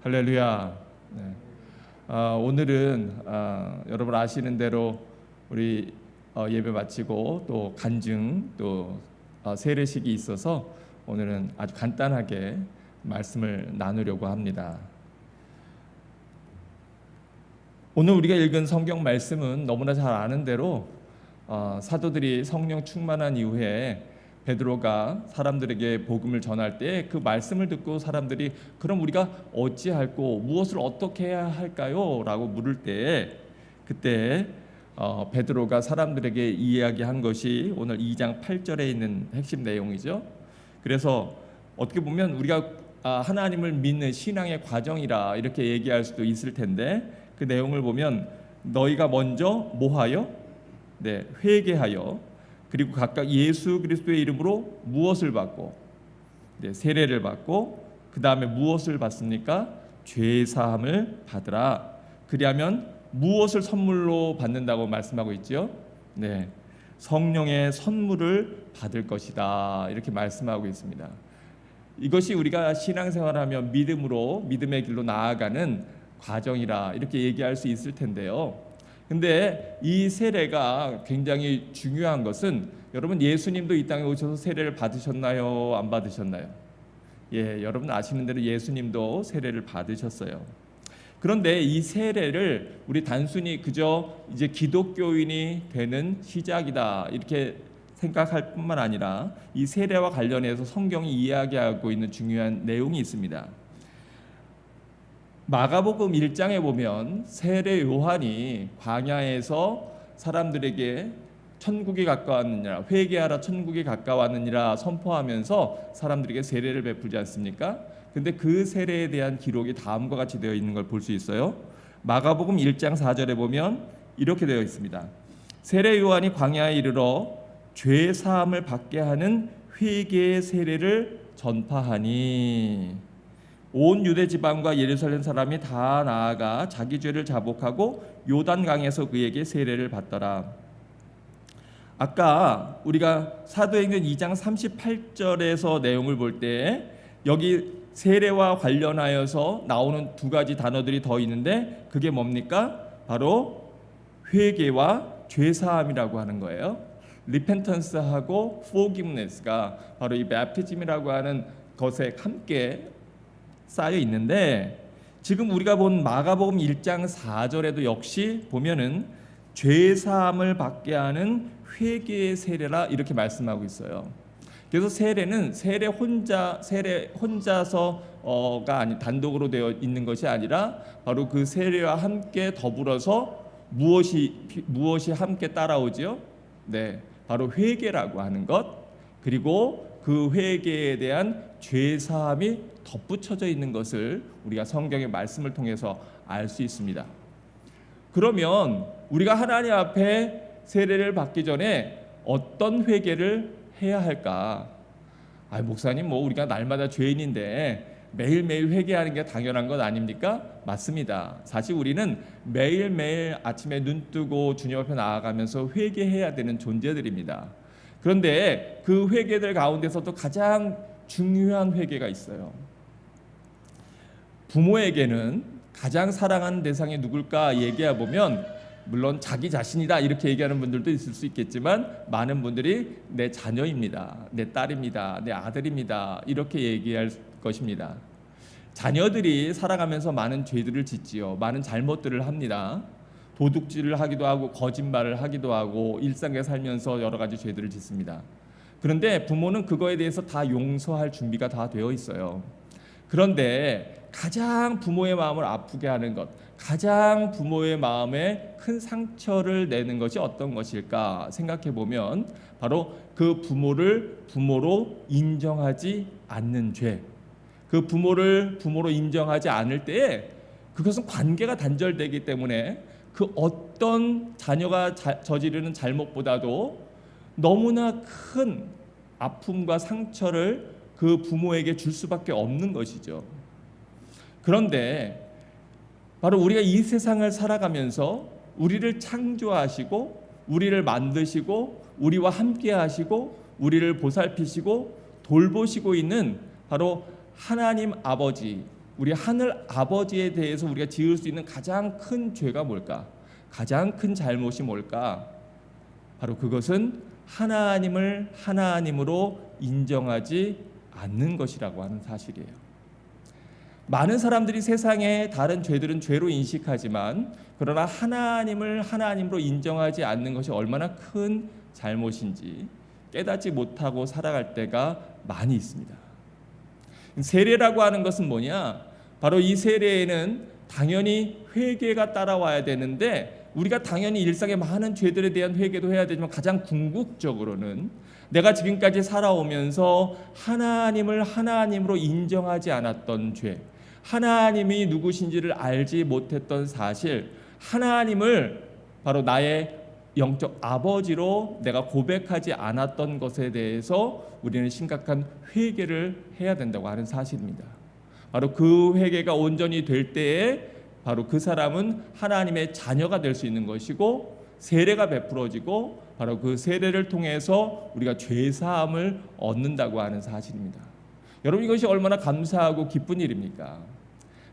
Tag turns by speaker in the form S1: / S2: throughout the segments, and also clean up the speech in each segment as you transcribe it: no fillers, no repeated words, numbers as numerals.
S1: 할렐루야. 네. 오늘은 여러분 아시는 대로 우리 예배 마치고 또 간증 또 세례식이 있어서 오늘은 아주 간단하게 말씀을 나누려고 합니다. 오늘 우리가 읽은 성경 말씀은 너무나 잘 아는 대로 사도들이 성령 충만한 이후에 베드로가 사람들에게 복음을 전할 때 그 말씀을 듣고 사람들이 그럼 우리가 어찌할꼬 무엇을 어떻게 해야 할까요? 라고 물을 때 그때 베드로가 사람들에게 이야기한 것이 오늘 2장 8절에 있는 핵심 내용이죠. 그래서 어떻게 보면 우리가 하나님을 믿는 신앙의 과정이라 이렇게 얘기할 수도 있을 텐데 그 내용을 보면 너희가 먼저 뭐하여? 네, 회개하여 그리고 각각 예수 그리스도의 이름으로 무엇을 받고 세례를 받고 그 다음에 무엇을 받습니까? 죄 사함을 받으라. 그리하면 무엇을 선물로 받는다고 말씀하고 있죠? 네, 성령의 선물을 받을 것이다 이렇게 말씀하고 있습니다. 이것이 우리가 신앙생활하며 믿음으로 믿음의 길로 나아가는 과정이라 이렇게 얘기할 수 있을 텐데요. 근데 이 세례가 굉장히 중요한 것은 여러분 예수님도 이 땅에 오셔서 세례를 받으셨나요? 안 받으셨나요? 예, 여러분 아시는 대로 예수님도 세례를 받으셨어요. 그런데 이 세례를 우리 단순히 그저 이제 기독교인이 되는 시작이다 이렇게 생각할 뿐만 아니라 이 세례와 관련해서 성경이 이야기하고 있는 중요한 내용이 있습니다. 마가복음 1장에 보면 세례 요한이 광야에서 사람들에게 천국이 가까웠느니라 회개하라 천국이 가까웠느니라 선포하면서 사람들에게 세례를 베풀지 않습니까? 근데 그 세례에 대한 기록이 다음과 같이 되어 있는 걸 볼 수 있어요. 마가복음 1장 4절에 보면 이렇게 되어 있습니다. 세례 요한이 광야에 이르러 죄 사함을 받게 하는 회개의 세례를 전파하니 온 유대 지방과 예루살렘 사람이 다 나아가 자기 죄를 자복하고 요단강에서 그에게 세례를 받더라. 아까 우리가 사도행전 2장 38절에서 내용을 볼 때 여기 세례와 관련하여서 나오는 두 가지 단어들이 더 있는데 그게 뭡니까? 바로 회개와 죄사함이라고 하는 거예요. 리펜턴스하고 forgiveness가 바로 이 baptism이라고 하는 것에 함께 쌓여 있는데 지금 우리가 본 마가복음 1장 4절에도 역시 보면은 죄 사함을 받게 하는 회개의 세례라 이렇게 말씀하고 있어요. 그래서 세례는 세례 혼자서가 아니 단독으로 되어 있는 것이 아니라 바로 그 세례와 함께 더불어서 무엇이 함께 따라오지요? 네, 바로 회개라고 하는 것 그리고 그 회개에 대한 죄 사함이 덧붙여져 있는 것을 우리가 성경의 말씀을 통해서 알 수 있습니다. 그러면 우리가 하나님 앞에 세례를 받기 전에 어떤 회개를 해야 할까? 목사님 우리가 날마다 죄인인데 매일매일 회개하는 게 당연한 것 아닙니까? 맞습니다. 사실 우리는 매일매일 아침에 눈 뜨고 주님 앞에 나아가면서 회개해야 되는 존재들입니다. 그런데 그 회개들 가운데서도 가장 중요한 회개가 있어요. 부모에게는 가장 사랑하는 대상이 누굴까 얘기해 보면 물론 자기 자신이다 이렇게 얘기하는 분들도 있을 수 있겠지만 많은 분들이 내 자녀입니다, 내 딸입니다, 내 아들입니다 이렇게 얘기할 것입니다. 자녀들이 살아가면서 많은 죄들을 짓지요. 많은 잘못들을 합니다. 도둑질을 하기도 하고 거짓말을 하기도 하고 일상에 살면서 여러 가지 죄들을 짓습니다. 그런데 부모는 그거에 대해서 다 용서할 준비가 다 되어 있어요. 그런데 가장 부모의 마음을 아프게 하는 것, 가장 부모의 마음에 큰 상처를 내는 것이 어떤 것일까 생각해 보면 바로 그 부모를 부모로 인정하지 않는 죄. 그 부모를 부모로 인정하지 않을 때에 그것은 관계가 단절되기 때문에 그 어떤 자녀가 저지르는 잘못보다도 너무나 큰 아픔과 상처를 그 부모에게 줄 수밖에 없는 것이죠. 그런데 바로 우리가 이 세상을 살아가면서 우리를 창조하시고 우리를 만드시고 우리와 함께 하시고 우리를 보살피시고 돌보시고 있는 바로 하나님 아버지 우리 하늘 아버지에 대해서 우리가 지을 수 있는 가장 큰 죄가 뭘까? 가장 큰 잘못이 뭘까? 바로 그것은 하나님을 하나님으로 인정하지 않는 것이라고 하는 사실이에요. 많은 사람들이 세상에 다른 죄들은 죄로 인식하지만 그러나 하나님을 하나님으로 인정하지 않는 것이 얼마나 큰 잘못인지 깨닫지 못하고 살아갈 때가 많이 있습니다. 세례라고 하는 것은 뭐냐? 바로 이 세례에는 당연히 회개가 따라와야 되는데 우리가 당연히 일상의 많은 죄들에 대한 회개도 해야 되지만 가장 궁극적으로는 내가 지금까지 살아오면서 하나님을 하나님으로 인정하지 않았던 죄, 하나님이 누구신지를 알지 못했던 사실, 하나님을 바로 나의 영적 아버지로 내가 고백하지 않았던 것에 대해서 우리는 심각한 회개를 해야 된다고 하는 사실입니다. 바로 그 회개가 온전히 될 때에 바로 그 사람은 하나님의 자녀가 될 수 있는 것이고 세례가 베풀어지고 바로 그 세례를 통해서 우리가 죄사함을 얻는다고 하는 사실입니다. 여러분 이것이 얼마나 감사하고 기쁜 일입니까?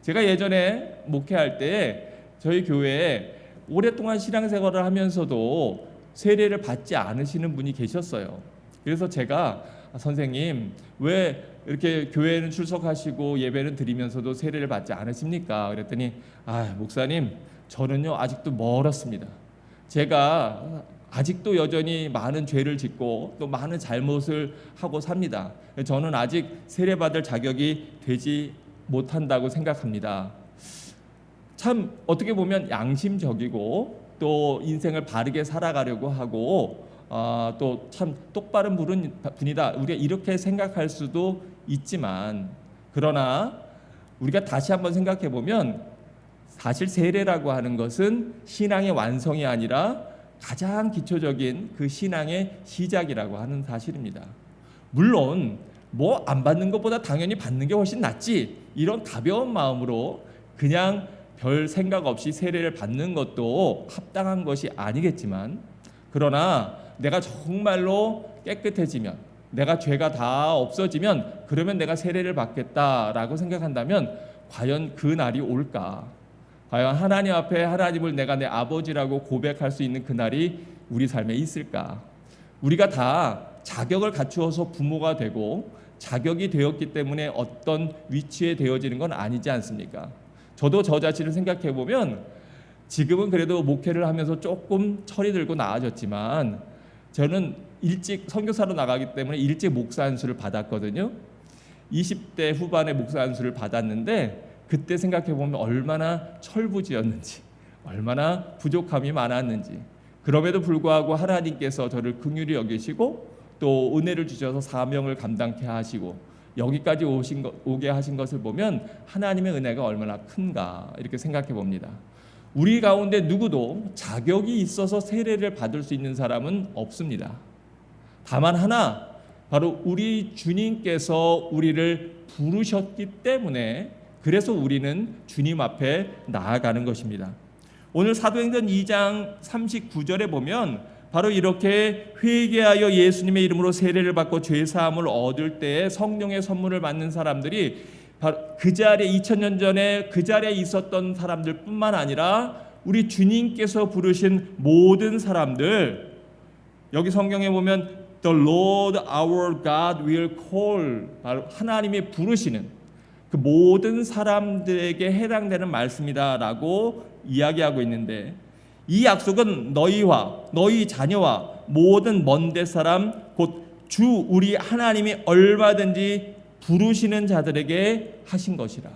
S1: 제가 예전에 목회할 때 저희 교회에 오랫동안 신앙생활을 하면서도 세례를 받지 않으시는 분이 계셨어요. 그래서 제가 선생님 왜 이렇게 교회는 출석하시고 예배는 드리면서도 세례를 받지 않으십니까? 그랬더니 목사님 저는요 아직도 멀었습니다. 제가 아직도 여전히 많은 죄를 짓고 또 많은 잘못을 하고 삽니다. 저는 아직 세례받을 자격이 되지 못한다고 생각합니다. 참 어떻게 보면 양심적이고 또 인생을 바르게 살아가려고 하고 또 참 똑바른 분이다. 우리가 이렇게 생각할 수도 있지만 그러나 우리가 다시 한번 생각해 보면 사실 세례라고 하는 것은 신앙의 완성이 아니라 가장 기초적인 그 신앙의 시작이라고 하는 사실입니다. 물론 뭐 안 받는 것보다 당연히 받는 게 훨씬 낫지 이런 가벼운 마음으로 그냥 별 생각 없이 세례를 받는 것도 합당한 것이 아니겠지만 그러나 내가 정말로 깨끗해지면 내가 죄가 다 없어지면 그러면 내가 세례를 받겠다라고 생각한다면 과연 그 날이 올까? 과연 하나님 앞에 하나님을 내가 내 아버지라고 고백할 수 있는 그날이 우리 삶에 있을까? 우리가 다 자격을 갖추어서 부모가 되고 자격이 되었기 때문에 어떤 위치에 되어지는 건 아니지 않습니까? 저도 저 자신을 생각해 보면 지금은 그래도 목회를 하면서 조금 철이 들고 나아졌지만 저는 일찍 선교사로 나가기 때문에 일찍 목사 안수를 받았거든요. 20대 후반에 목사 안수를 받았는데 그때 생각해 보면 얼마나 철부지였는지 얼마나 부족함이 많았는지 그럼에도 불구하고 하나님께서 저를 긍휼히 여기시고 또 은혜를 주셔서 사명을 감당케 하시고 여기까지 오게 하신 것을 보면 하나님의 은혜가 얼마나 큰가 이렇게 생각해 봅니다. 우리 가운데 누구도 자격이 있어서 세례를 받을 수 있는 사람은 없습니다. 다만 하나 바로 우리 주님께서 우리를 부르셨기 때문에 그래서 우리는 주님 앞에 나아가는 것입니다. 오늘 사도행전 2장 39절에 보면 바로 이렇게 회개하여 예수님의 이름으로 세례를 받고 죄사함을 얻을 때에 성령의 선물을 받는 사람들이 바로 그 자리에 2000년 전에 그 자리에 있었던 사람들뿐만 아니라 우리 주님께서 부르신 모든 사람들 여기 성경에 보면 The Lord our God will call 바로 하나님이 부르시는 그 모든 사람들에게 해당되는 말씀이다라고 이야기하고 있는데 이 약속은 너희와 너희 자녀와 모든 먼데 사람 곧 주 우리 하나님이 얼마든지 부르시는 자들에게 하신 것이라.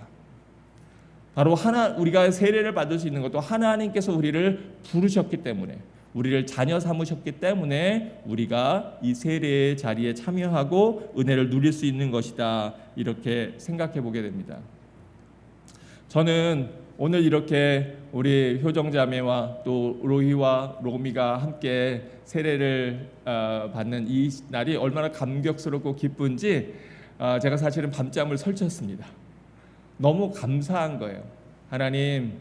S1: 바로 우리가 세례를 받을 수 있는 것도 하나님께서 우리를 부르셨기 때문에 우리를 자녀 삼으셨기 때문에 우리가 이 세례의 자리에 참여하고 은혜를 누릴 수 있는 것이다 이렇게 생각해 보게 됩니다. 저는 오늘 이렇게 우리 효정자매와 또 로희와 로미가 함께 세례를 받는 이 날이 얼마나 감격스럽고 기쁜지 제가 사실은 밤잠을 설쳤습니다. 너무 감사한 거예요. 하나님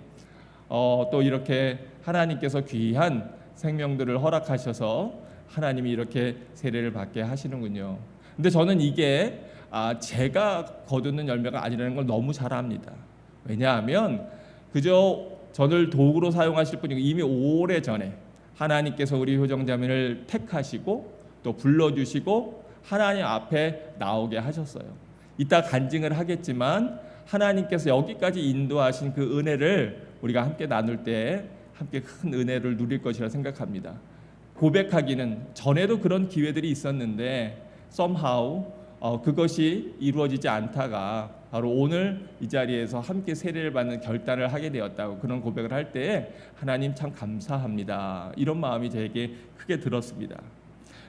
S1: 또 이렇게 하나님께서 귀한 생명들을 허락하셔서 하나님이 이렇게 세례를 받게 하시는군요. 근데 저는 이게 제가 거두는 열매가 아니라는 걸 너무 잘 압니다. 왜냐하면 그저 저를 도구로 사용하실 분이고 이미 오래전에 하나님께서 우리 효정자매를 택하시고 또 불러주시고 하나님 앞에 나오게 하셨어요. 이따 간증을 하겠지만 하나님께서 여기까지 인도하신 그 은혜를 우리가 함께 나눌 때 함께 큰 은혜를 누릴 것이라 생각합니다. 고백하기는 전에도 그런 기회들이 있었는데 somehow 그것이 이루어지지 않다가 바로 오늘 이 자리에서 함께 세례를 받는 결단을 하게 되었다고 그런 고백을 할 때 하나님 참 감사합니다. 이런 마음이 저에게 크게 들었습니다.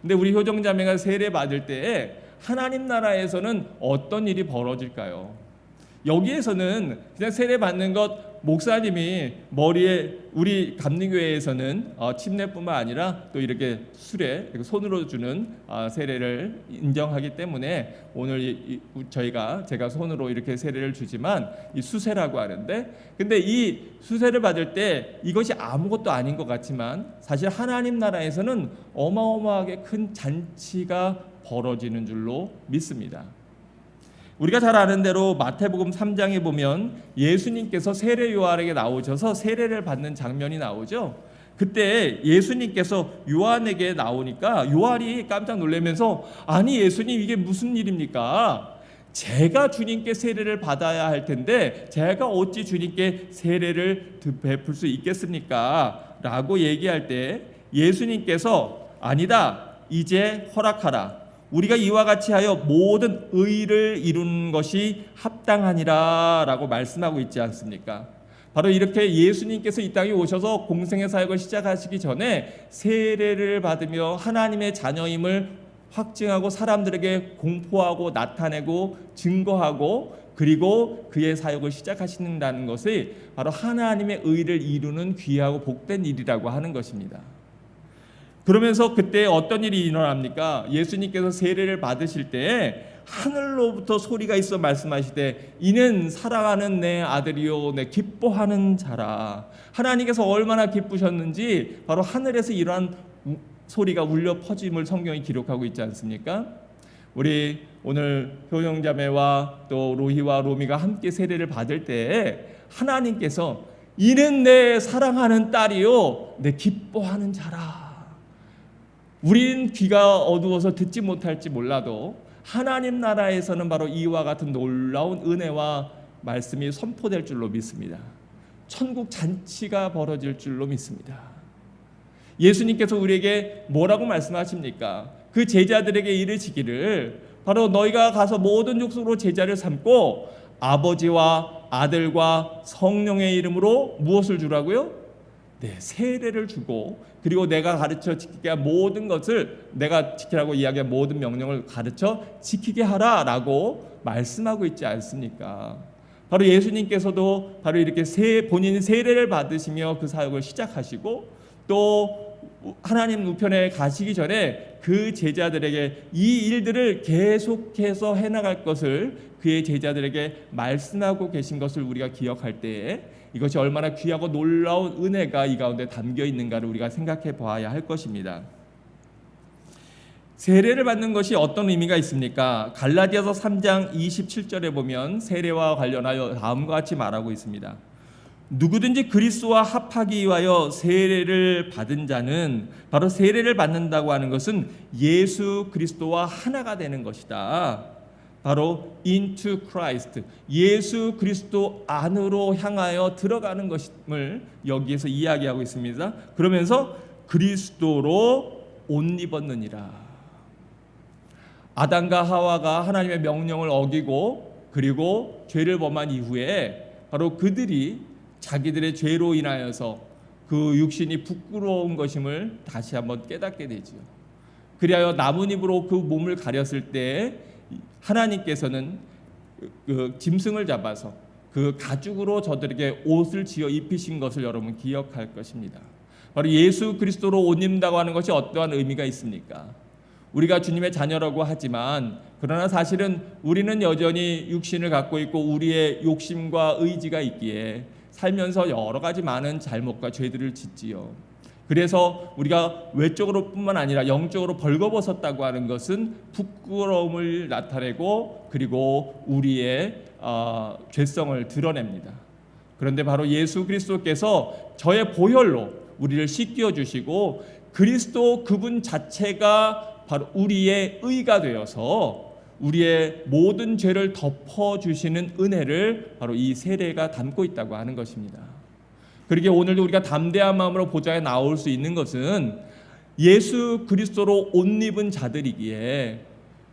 S1: 근데 우리 효정자매가 세례 받을 때에 하나님 나라에서는 어떤 일이 벌어질까요? 여기에서는 그냥 세례 받는 것 목사님이 머리에 우리 감리교회에서는 침례뿐만 아니라 또 이렇게 수레 손으로 주는 세례를 인정하기 때문에 오늘 제가 손으로 이렇게 세례를 주지만 이 수세라고 하는데 근데 이 수세를 받을 때 이것이 아무것도 아닌 것 같지만 사실 하나님 나라에서는 어마어마하게 큰 잔치가 벌어지는 줄로 믿습니다. 우리가 잘 아는 대로 마태복음 3장에 보면 예수님께서 세례 요한에게 나오셔서 세례를 받는 장면이 나오죠. 그때 예수님께서 요한에게 나오니까 요한이 깜짝 놀라면서 아니 예수님 이게 무슨 일입니까? 제가 주님께 세례를 받아야 할 텐데 제가 어찌 주님께 세례를 베풀 수 있겠습니까? 라고 얘기할 때 예수님께서 아니다 이제 허락하라. 우리가 이와 같이 하여 모든 의를 이루는 것이 합당하니라 라고 말씀하고 있지 않습니까? 바로 이렇게 예수님께서 이 땅에 오셔서 공생의 사역을 시작하시기 전에 세례를 받으며 하나님의 자녀임을 확증하고 사람들에게 공포하고 나타내고 증거하고 그리고 그의 사역을 시작하신다는 것이 바로 하나님의 의를 이루는 귀하고 복된 일이라고 하는 것입니다. 그러면서 그때 어떤 일이 일어납니까? 예수님께서 세례를 받으실 때 하늘로부터 소리가 있어 말씀하시되 이는 사랑하는 내 아들이요 내 기뻐하는 자라. 하나님께서 얼마나 기쁘셨는지 바로 하늘에서 이러한 소리가 울려 퍼짐을 성경이 기록하고 있지 않습니까? 우리 오늘 효정자매와 또 로희와 로미가 함께 세례를 받을 때 하나님께서 이는 내 사랑하는 딸이요 내 기뻐하는 자라. 우린 귀가 어두워서 듣지 못할지 몰라도 하나님 나라에서는 바로 이와 같은 놀라운 은혜와 말씀이 선포될 줄로 믿습니다. 천국 잔치가 벌어질 줄로 믿습니다. 예수님께서 우리에게 뭐라고 말씀하십니까? 그 제자들에게 이르시기를 바로 너희가 가서 모든 족속으로 제자를 삼고 아버지와 아들과 성령의 이름으로 무엇을 주라고요? 네, 세례를 주고 그리고 내가 가르쳐 지키게 한 모든 것을 내가 지키라고 이야기한 모든 명령을 가르쳐 지키게 하라라고 말씀하고 있지 않습니까? 바로 예수님께서도 바로 이렇게 본인이 세례를 받으시며 그 사역을 시작하시고 또 하나님 우편에 가시기 전에 그 제자들에게 이 일들을 계속해서 해나갈 것을 그의 제자들에게 말씀하고 계신 것을 우리가 기억할 때에 이것이 얼마나 귀하고 놀라운 은혜가 이 가운데 담겨 있는가를 우리가 생각해 보아야 할 것입니다. 세례를 받는 것이 어떤 의미가 있습니까? 갈라디아서 3장 27절에 보면 세례와 관련하여 다음과 같이 말하고 있습니다. 누구든지 그리스도와 합하기 위하여 세례를 받은 자는 바로 세례를 받는다고 하는 것은 예수 그리스도와 하나가 되는 것이다. 바로 into Christ, 예수 그리스도 안으로 향하여 들어가는 것임을 여기에서 이야기하고 있습니다. 그러면서 그리스도로 옷 입었느니라. 아담과 하와가 하나님의 명령을 어기고 그리고 죄를 범한 이후에 바로 그들이 자기들의 죄로 인하여서 그 육신이 부끄러운 것임을 다시 한번 깨닫게 되지요. 그리하여 나뭇잎으로 그 몸을 가렸을 때 하나님께서는 그 짐승을 잡아서 그 가죽으로 저들에게 옷을 지어 입히신 것을 여러분 기억할 것입니다. 바로 예수 그리스도로 옷 입는다고 하는 것이 어떠한 의미가 있습니까? 우리가 주님의 자녀라고 하지만 그러나 사실은 우리는 여전히 육신을 갖고 있고 우리의 욕심과 의지가 있기에 살면서 여러 가지 많은 잘못과 죄들을 짓지요. 그래서 우리가 외적으로뿐만 아니라 영적으로 벌거벗었다고 하는 것은 부끄러움을 나타내고 그리고 우리의 죄성을 드러냅니다. 그런데 바로 예수 그리스도께서 저의 보혈로 우리를 씻겨 주시고 그리스도 그분 자체가 바로 우리의 의가 되어서 우리의 모든 죄를 덮어주시는 은혜를 바로 이 세례가 담고 있다고 하는 것입니다. 그러기에 오늘도 우리가 담대한 마음으로 보좌에 나올 수 있는 것은 예수 그리스도로 옷 입은 자들이기에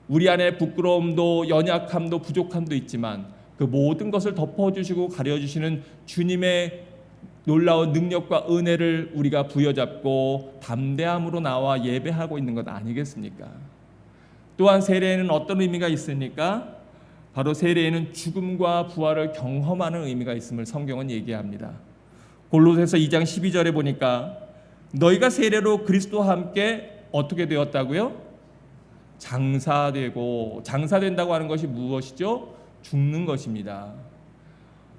S1: 우리 안에 부끄러움도 연약함도 부족함도 있지만 그 모든 것을 덮어주시고 가려주시는 주님의 놀라운 능력과 은혜를 우리가 부여잡고 담대함으로 나와 예배하고 있는 것 아니겠습니까? 또한 세례에는 어떤 의미가 있습니까? 바로 세례에는 죽음과 부활을 경험하는 의미가 있음을 성경은 얘기합니다. 골로새서 2장 12절에 보니까 너희가 세례로 그리스도와 함께 어떻게 되었다고요? 장사된다고 하는 것이 무엇이죠? 죽는 것입니다.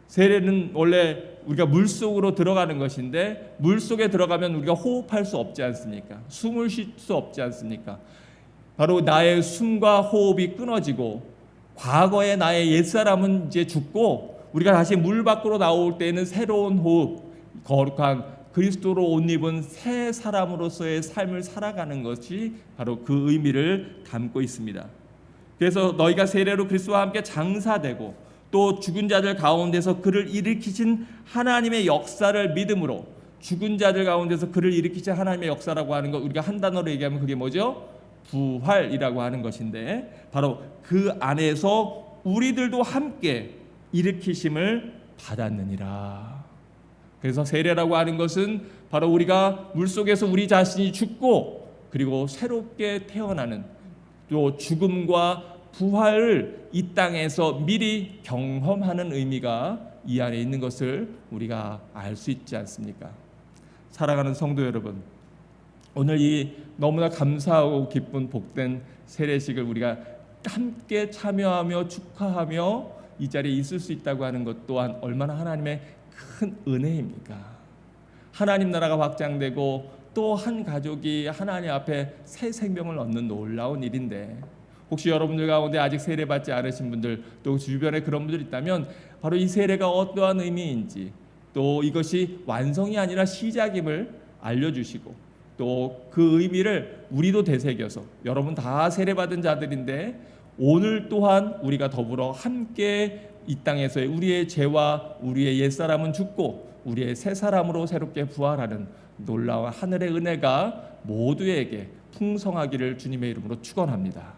S1: 세례는 원래 우리가 물속으로 들어가는 것인데 물속에 들어가면 우리가 호흡할 수 없지 않습니까? 숨을 쉴 수 없지 않습니까? 바로 나의 숨과 호흡이 끊어지고 과거의 나의 옛사람은 이제 죽고 우리가 다시 물 밖으로 나올 때에는 새로운 호흡, 거룩한 그리스도로 옷 입은 새 사람으로서의 삶을 살아가는 것이 바로 그 의미를 담고 있습니다. 그래서 너희가 세례로 그리스도와 함께 장사되고 또 죽은 자들 가운데서 그를 일으키신 하나님의 역사를 믿음으로 죽은 자들 가운데서 그를 일으키신 하나님의 역사라고 하는 것 우리가 한 단어로 얘기하면 그게 뭐죠? 부활이라고 하는 것인데 바로 그 안에서 우리들도 함께 일으키심을 받았느니라. 그래서 세례라고 하는 것은 바로 우리가 물속에서 우리 자신이 죽고 그리고 새롭게 태어나는 또 죽음과 부활을 이 땅에서 미리 경험하는 의미가 이 안에 있는 것을 우리가 알 수 있지 않습니까? 사랑하는 성도 여러분, 오늘 이 너무나 감사하고 기쁜 복된 세례식을 우리가 함께 참여하며 축하하며 이 자리에 있을 수 있다고 하는 것 또한 얼마나 하나님의 큰 은혜입니까? 하나님 나라가 확장되고 또 한 가족이 하나님 앞에 새 생명을 얻는 놀라운 일인데 혹시 여러분들 가운데 아직 세례받지 않으신 분들 또 주변에 그런 분들 있다면 바로 이 세례가 어떠한 의미인지 또 이것이 완성이 아니라 시작임을 알려주시고 또 그 의미를 우리도 되새겨서 여러분 다 세례받은 자들인데 오늘 또한 우리가 더불어 함께 이 땅에서의 우리의 죄와 우리의 옛사람은 죽고 우리의 새 사람으로 새롭게 부활하는 놀라운 하늘의 은혜가 모두에게 풍성하기를 주님의 이름으로 축원합니다.